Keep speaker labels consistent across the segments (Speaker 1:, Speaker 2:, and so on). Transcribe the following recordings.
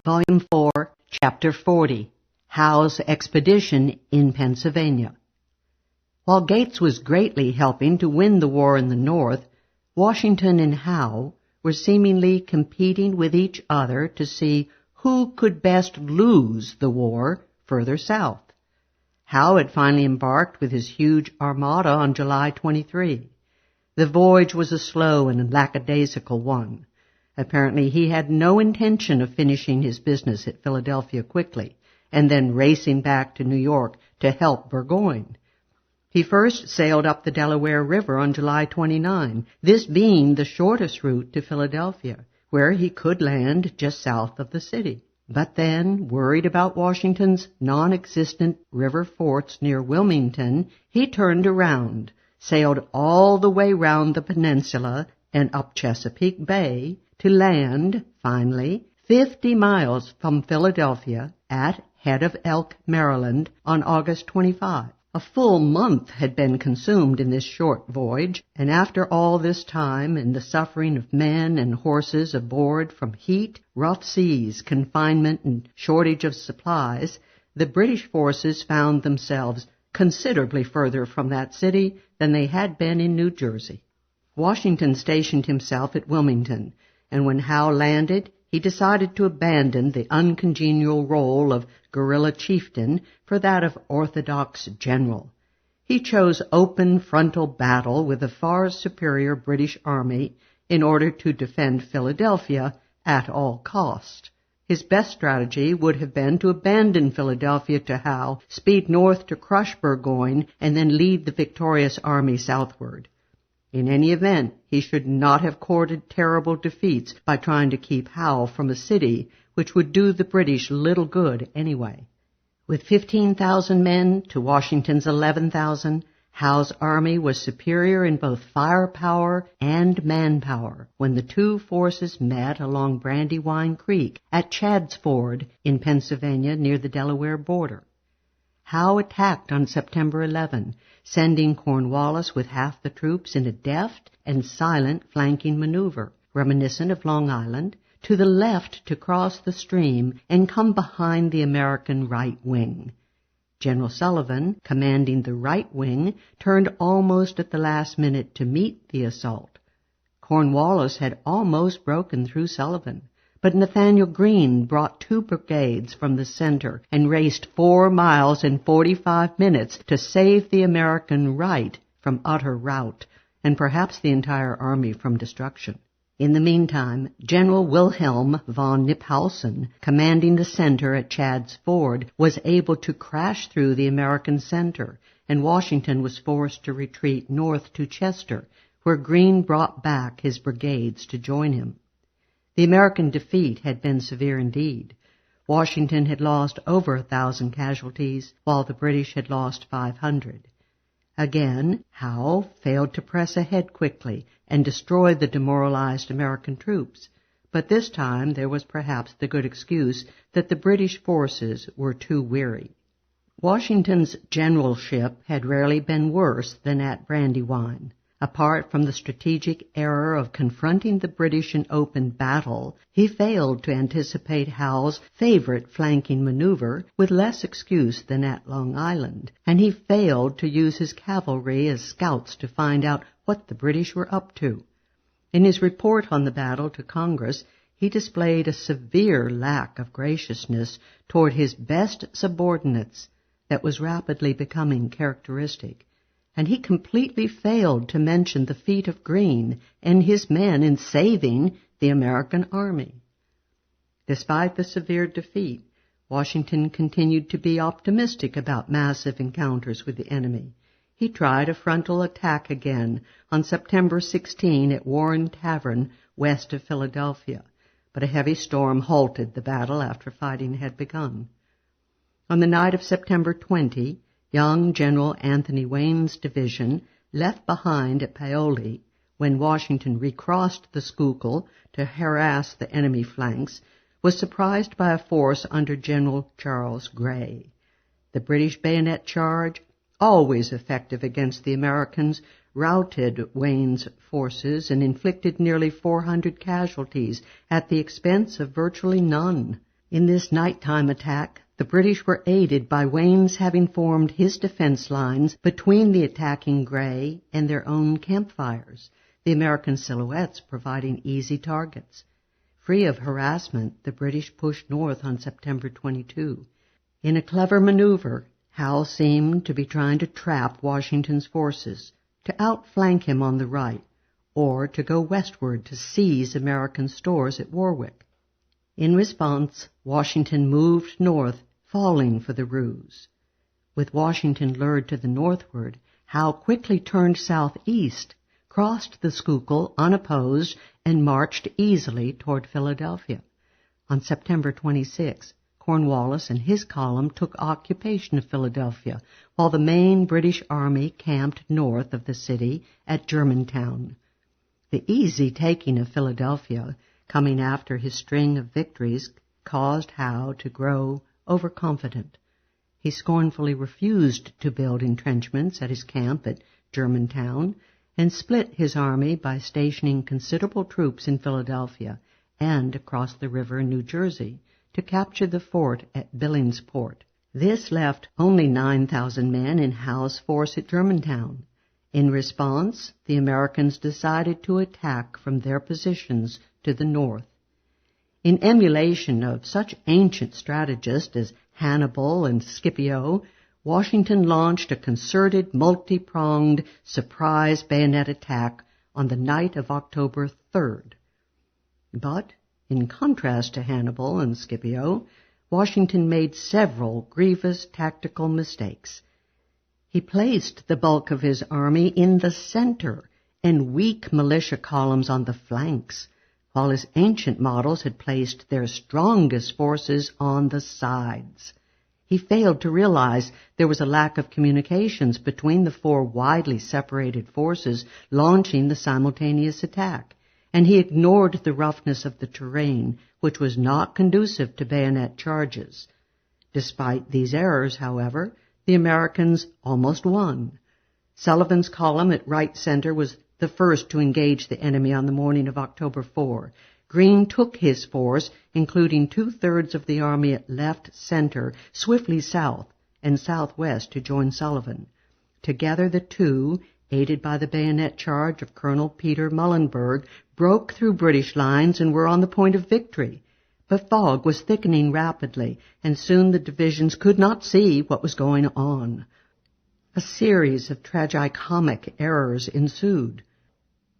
Speaker 1: Volume 4, Chapter 40, Howe's Expedition in Pennsylvania. While Gates was greatly helping to win the war in the North, Washington and Howe were seemingly competing with each other to see who could best lose the war further south. Howe had finally embarked with his huge armada on July 23. The voyage was a slow and lackadaisical one. Apparently he had no intention of finishing his business at Philadelphia quickly and then racing back to New York to help Burgoyne. He first sailed up the Delaware River on July 29, this being the shortest route to Philadelphia, where he could land just south of the city. But then, worried about Washington's non-existent river forts near Wilmington, he turned around, sailed all the way round the peninsula and up Chesapeake Bay to land, finally, 50 miles from Philadelphia at Head of Elk, Maryland, on August 25. A full month had been consumed in this short voyage, and after all this time and the suffering of men and horses aboard from heat, rough seas, confinement, and shortage of supplies, the British forces found themselves considerably further from that city than they had been in New Jersey. Washington stationed himself at Wilmington, and when Howe landed, he decided to abandon the uncongenial role of guerrilla chieftain for that of orthodox general. He chose open frontal battle with a far superior British army in order to defend Philadelphia at all cost. His best strategy would have been to abandon Philadelphia to Howe, speed north to crush Burgoyne, and then lead the victorious army southward. In any event, he should not have courted terrible defeats by trying to keep Howe from a city which would do the British little good anyway. With 15,000 men to Washington's 11,000, Howe's army was superior in both firepower and manpower when the two forces met along Brandywine Creek at Chad's Ford in Pennsylvania near the Delaware border. Howe attacked on September 11, sending Cornwallis with half the troops in a deft and silent flanking maneuver, reminiscent of Long Island, to the left to cross the stream and come behind the American right wing. General Sullivan, commanding the right wing, turned almost at the last minute to meet the assault. Cornwallis had almost broken through Sullivan, but Nathaniel Greene brought 2 brigades from the center and raced 4 miles in 45 minutes to save the American right from utter rout, and perhaps the entire army from destruction. In the meantime, General Wilhelm von Kniphausen, commanding the center at Chad's Ford, was able to crash through the American center, and Washington was forced to retreat north to Chester, where Greene brought back his brigades to join him. The American defeat had been severe indeed. Washington had lost over 1,000 casualties, while the British had lost 500. Again, Howe failed to press ahead quickly and destroy the demoralized American troops, but this time there was perhaps the good excuse that the British forces were too weary. Washington's generalship had rarely been worse than at Brandywine. Apart from the strategic error of confronting the British in open battle, he failed to anticipate Howe's favorite flanking maneuver with less excuse than at Long Island, and he failed to use his cavalry as scouts to find out what the British were up to. In his report on the battle to Congress, he displayed a severe lack of graciousness toward his best subordinates that was rapidly becoming characteristic, and he completely failed to mention the feat of Greene and his men in saving the American army. Despite the severe defeat, Washington continued to be optimistic about massive encounters with the enemy. He tried a frontal attack again on September 16 at Warren Tavern west of Philadelphia, but a heavy storm halted the battle after fighting had begun. On the night of September 20, young General Anthony Wayne's division, left behind at Paoli when Washington recrossed the Schuylkill to harass the enemy flanks, was surprised by a force under General Charles Gray. The British bayonet charge, always effective against the Americans, routed Wayne's forces and inflicted nearly 400 casualties at the expense of virtually none. In this nighttime attack, the British were aided by Wayne's having formed his defense lines between the attacking Gray and their own campfires, the American silhouettes providing easy targets. Free of harassment, the British pushed north on September 22. In a clever maneuver, Howe seemed to be trying to trap Washington's forces, to outflank him on the right, or to go westward to seize American stores at Warwick. In response, Washington moved north, falling for the ruse. With Washington lured to the northward, Howe quickly turned southeast, crossed the Schuylkill unopposed, and marched easily toward Philadelphia. On September 26, Cornwallis and his column took occupation of Philadelphia, while the main British army camped north of the city at Germantown. The easy taking of Philadelphia, coming after his string of victories, caused Howe to grow overconfident. He scornfully refused to build entrenchments at his camp at Germantown and split his army by stationing considerable troops in Philadelphia and across the river in New Jersey to capture the fort at Billingsport. This left only 9,000 men in Howe's force at Germantown. In response, the Americans decided to attack from their positions to the north. In emulation of such ancient strategists as Hannibal and Scipio, Washington launched a concerted, multi-pronged, surprise bayonet attack on the night of October 3rd. But, in contrast to Hannibal and Scipio, Washington made several grievous tactical mistakes. He placed the bulk of his army in the center and weak militia columns on the flanks, while his ancient models had placed their strongest forces on the sides. He failed to realize there was a lack of communications between the four widely separated forces launching the simultaneous attack, and he ignored the roughness of the terrain, which was not conducive to bayonet charges. Despite these errors, however, the Americans almost won. Sullivan's column at right center was the first to engage the enemy on the morning of October 4. Greene took his force, including two-thirds of the army at left center, swiftly south and southwest to join Sullivan. Together the two, aided by the bayonet charge of Colonel Peter Muhlenberg, broke through British lines and were on the point of victory. But fog was thickening rapidly, and soon the divisions could not see what was going on. A series of tragicomic errors ensued.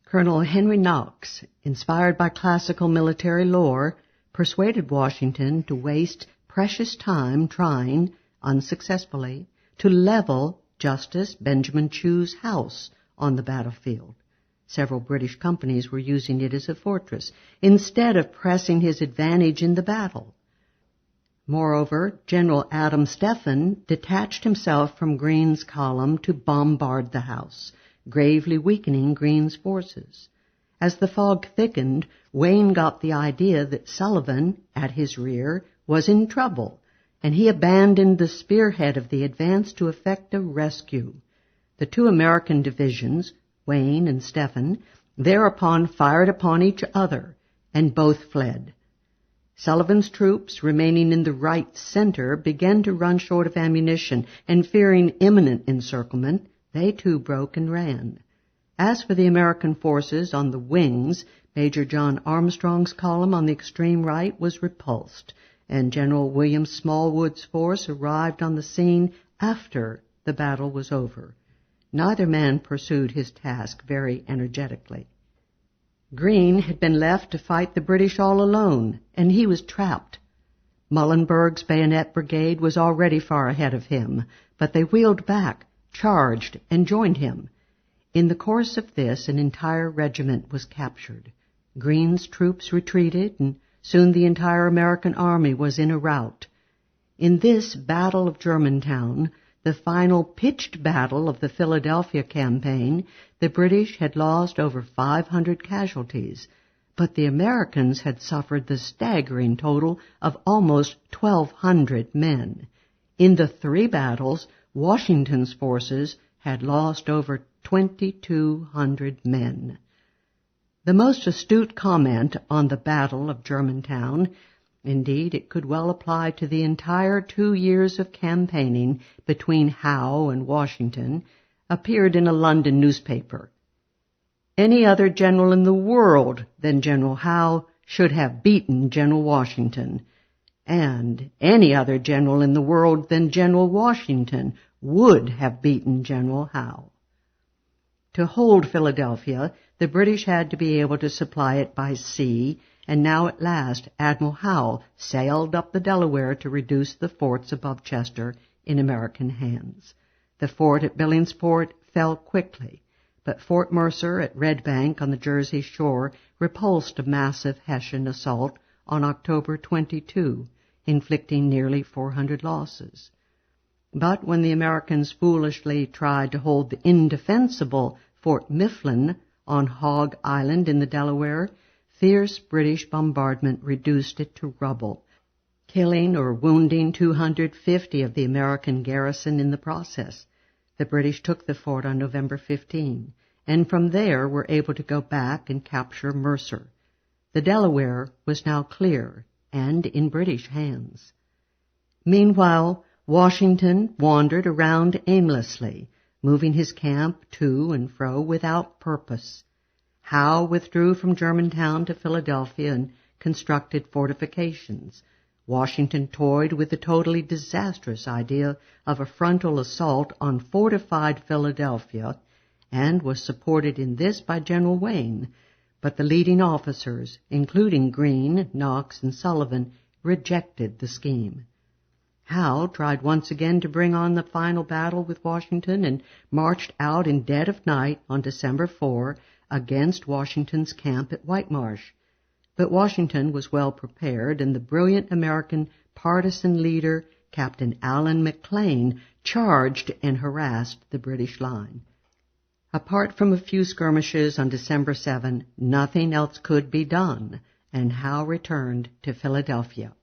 Speaker 1: Colonel Henry Knox, inspired by classical military lore, persuaded Washington to waste precious time trying, unsuccessfully, to level Justice Benjamin Chew's house on the battlefield. Several British companies were using it as a fortress, instead of pressing his advantage in the battle. Moreover, General Adam Stephen detached himself from Greene's column to bombard the house, gravely weakening Greene's forces. As the fog thickened, Wayne got the idea that Sullivan, at his rear, was in trouble, and he abandoned the spearhead of the advance to effect a rescue. The two American divisions, Wayne and Stephen, thereupon fired upon each other, and both fled. Sullivan's troops, remaining in the right center, began to run short of ammunition, and fearing imminent encirclement, they too broke and ran. As for the American forces on the wings, Major John Armstrong's column on the extreme right was repulsed, and General William Smallwood's force arrived on the scene after the battle was over. Neither man pursued his task very energetically. Greene had been left to fight the British all alone, and he was trapped. Muhlenberg's bayonet brigade was already far ahead of him, but they wheeled back, charged, and joined him. In the course of this, an entire regiment was captured. Greene's troops retreated, and soon the entire American army was in a rout. In this Battle of Germantown, the final pitched battle of the Philadelphia campaign, the British had lost over 500 casualties, but the Americans had suffered the staggering total of almost 1,200 men. In the three battles, Washington's forces had lost over 2,200 men. The most astute comment on the Battle of Germantown Indeed, it could well apply to the entire 2 years of campaigning between Howe and Washington, appeared in a London newspaper. Any other general in the world than General Howe should have beaten General Washington, and any other general in the world than General Washington would have beaten General Howe. To hold Philadelphia, the British had to be able to supply it by sea, and now at last Admiral Howe sailed up the Delaware to reduce the forts above Chester in American hands. The fort at Billingsport fell quickly, but Fort Mercer at Red Bank on the Jersey shore repulsed a massive Hessian assault on October 22, inflicting nearly 400 losses. But when the Americans foolishly tried to hold the indefensible Fort Mifflin on Hog Island in the Delaware, fierce British bombardment reduced it to rubble, killing or wounding 250 of the American garrison in the process. The British took the fort on November 15, and from there were able to go back and capture Mercer. The Delaware was now clear and in British hands. Meanwhile, Washington wandered around aimlessly, moving his camp to and fro without purpose. Howe withdrew from Germantown to Philadelphia and constructed fortifications. Washington toyed with the totally disastrous idea of a frontal assault on fortified Philadelphia and was supported in this by General Wayne, but the leading officers, including Greene, Knox, and Sullivan, rejected the scheme. Howe tried once again to bring on the final battle with Washington and marched out in dead of night on December 4 against Washington's camp at Whitemarsh. But Washington was well prepared, and the brilliant American partisan leader, Captain Allen McLean, charged and harassed the British line. Apart from a few skirmishes on December 7, nothing else could be done, and Howe returned to Philadelphia.